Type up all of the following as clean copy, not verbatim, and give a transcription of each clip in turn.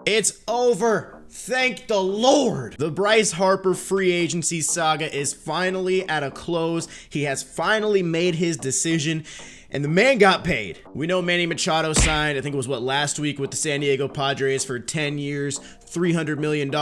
It's over. Thank the Lord. The Bryce Harper free agency saga is finally at a close. He has finally made his decision, and the man got paid. We know Manny Machado signed, I think it was last week with the San Diego Padres for 10 years, $300 million.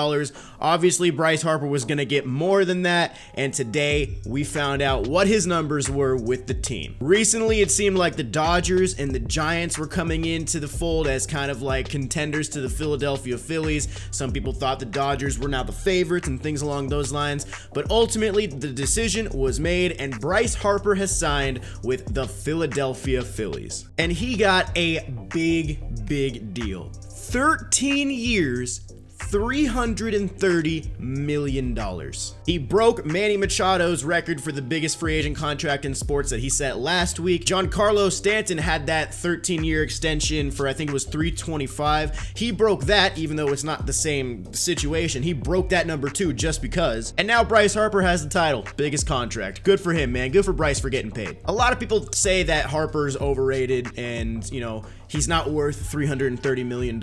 Obviously, Bryce Harper was going to get more than that, and today we found out what his numbers were with the team. Recently, it seemed like the Dodgers and the Giants were coming into the fold as kind of like contenders to the Philadelphia Phillies. Some people thought the Dodgers were now the favorites and things along those lines, but ultimately the decision was made and Bryce Harper has signed with the Philadelphia Phillies. And he got a big deal. 13 years, $330 million. He broke Manny Machado's record for the biggest free agent contract in sports that he set last week. Giancarlo Stanton had that 13-year extension for I think it was $325. He broke that, even though it's not the same situation. He broke that number too just because. And now Bryce Harper has the title, biggest contract. Good for him, man. Good for Bryce for getting paid. A lot of people say that Harper's overrated and, you know, he's not worth $330 million.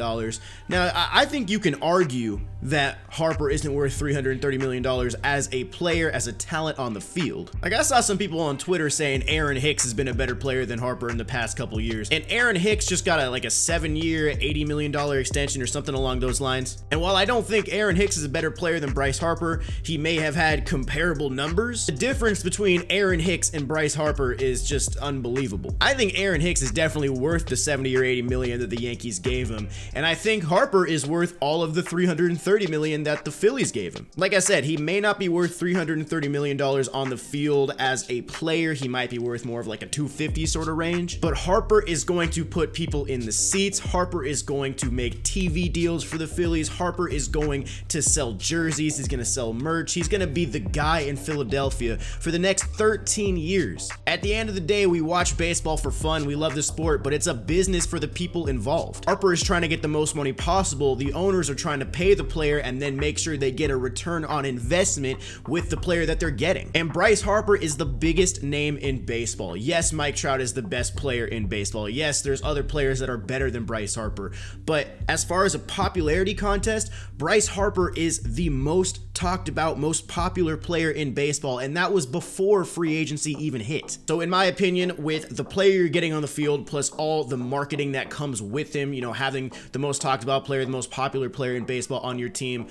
Now, I think you can argue that Harper isn't worth $330 million as a player, as a talent on the field. Like, I saw some people on Twitter saying Aaron Hicks has been a better player than Harper in the past couple years. And Aaron Hicks just got a 7-year, $80 million extension or something along those lines. And while I don't think Aaron Hicks is a better player than Bryce Harper, he may have had comparable numbers. The difference between Aaron Hicks and Bryce Harper is just unbelievable. I think Aaron Hicks is definitely worth the 70 or 80 million that the Yankees gave him, and I think Harper is worth all of the $330 million that the Phillies gave him. Like I said, he may not be worth $330 million on the field as a player. He might be worth more of like a 250 sort of range, but Harper is going to put people in the seats. Harper is going to make TV deals for the Phillies. Harper is going to sell jerseys. He's going to sell merch. He's going to be the guy in Philadelphia for the next 13 years. At the end of the day, we watch baseball for fun. We love the sport, but it's a business for the people involved. Harper is trying to get the most money possible. The owners are trying to pay the player and then make sure they get a return on investment with the player that they're getting. And Bryce Harper is the biggest name in baseball. Yes, Mike Trout is the best player in baseball. Yes, there's other players that are better than Bryce Harper. But as far as a popularity contest, Bryce Harper is the most talked about, most popular player in baseball, and that was before free agency even hit. So in my opinion, with the player you're getting on the field plus all the marketing that comes with him, you know, having the most talked about player, the most popular player in baseball on your team,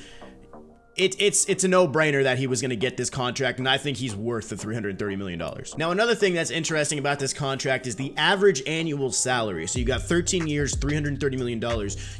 it's a no-brainer that he was going to get this contract, and I think he's worth the $330 million. Now, another thing that's interesting about this contract is the average annual salary. So you got 13 years, $330 million.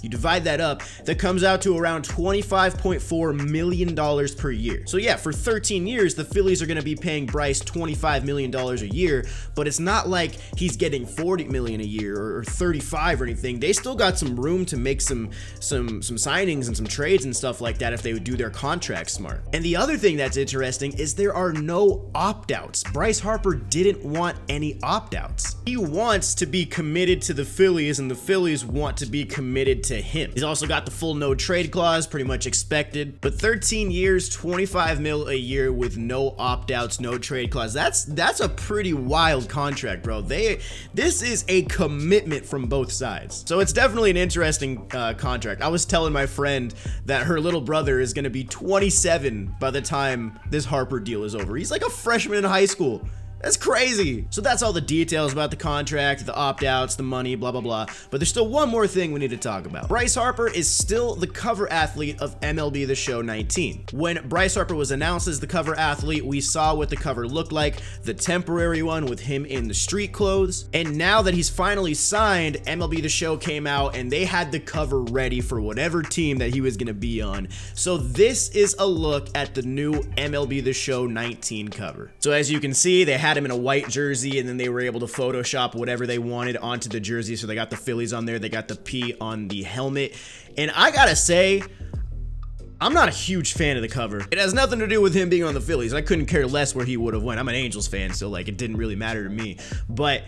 You divide that up, that comes out to around $25.4 million per year. So yeah, for 13 years, the Phillies are going to be paying Bryce $25 million a year, but it's not like he's getting $40 million a year or 35 or anything. They still got some room to make some signings and some trades and stuff like that if they would do their contract smart. And the other thing that's interesting is there are no opt-outs. Bryce Harper didn't want any opt-outs. He wants to be committed to the Phillies, and the Phillies want to be committed to him. He's also got the full no trade clause, pretty much expected, but 13 years, $25 million a year with no opt-outs, no trade clause. That's a pretty wild contract, bro. This is a commitment from both sides. So it's definitely an interesting contract. I was telling my friend that her little brother is going to be 27 by the time this Harper deal is over. He's like a freshman in high school. That's crazy. So that's all the details about the contract, the opt-outs, the money, blah, blah, blah. But there's still one more thing we need to talk about. Bryce Harper is still the cover athlete of MLB The Show 19. When Bryce Harper was announced as the cover athlete, we saw what the cover looked like, the temporary one with him in the street clothes. And now that he's finally signed, MLB The Show came out and they had the cover ready for whatever team that he was going to be on. So this is a look at the new MLB The Show 19 cover. So as you can see, they had him in a white jersey, and then they were able to Photoshop whatever they wanted onto the jersey. So they got the Phillies on there, they got the P on the helmet, and I gotta say, I'm not a huge fan of the cover. It has nothing to do with him being on the Phillies. I couldn't care less where he would have went. I'm an Angels fan, so like it didn't really matter to me, but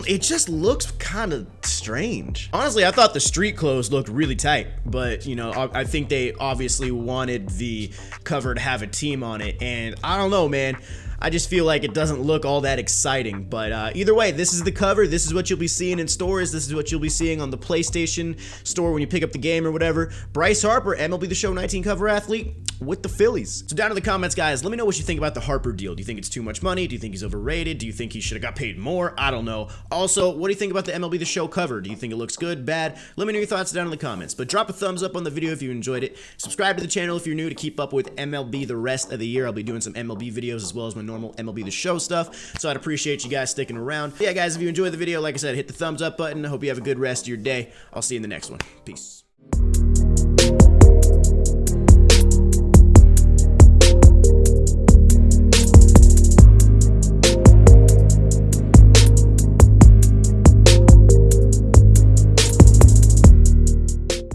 it just looks kind of strange. Honestly, I thought the street clothes looked really tight, but you know, I think they obviously wanted the cover to have a team on it, and I don't know, man. I just feel like it doesn't look all that exciting. But either way, this is the cover. This is what you'll be seeing in stores. This is what you'll be seeing on the PlayStation store when you pick up the game or whatever. Bryce Harper, MLB The Show 19 cover athlete with the Phillies. So down in the comments, guys, let me know what you think about the Harper deal. Do you think it's too much money? Do you think he's overrated? Do you think he should have got paid more? I don't know. Also, what do you think about the MLB The Show cover? Do you think it looks good, bad? Let me know your thoughts down in the comments. But drop a thumbs up on the video if you enjoyed it. Subscribe to the channel if you're new to keep up with MLB the rest of the year. I'll be doing some MLB videos as well as my normal MLB The Show stuff. So I'd appreciate you guys sticking around. But yeah, guys, if you enjoyed the video, like I said, hit the thumbs up button. I hope you have a good rest of your day. I'll see you in the next one. Peace.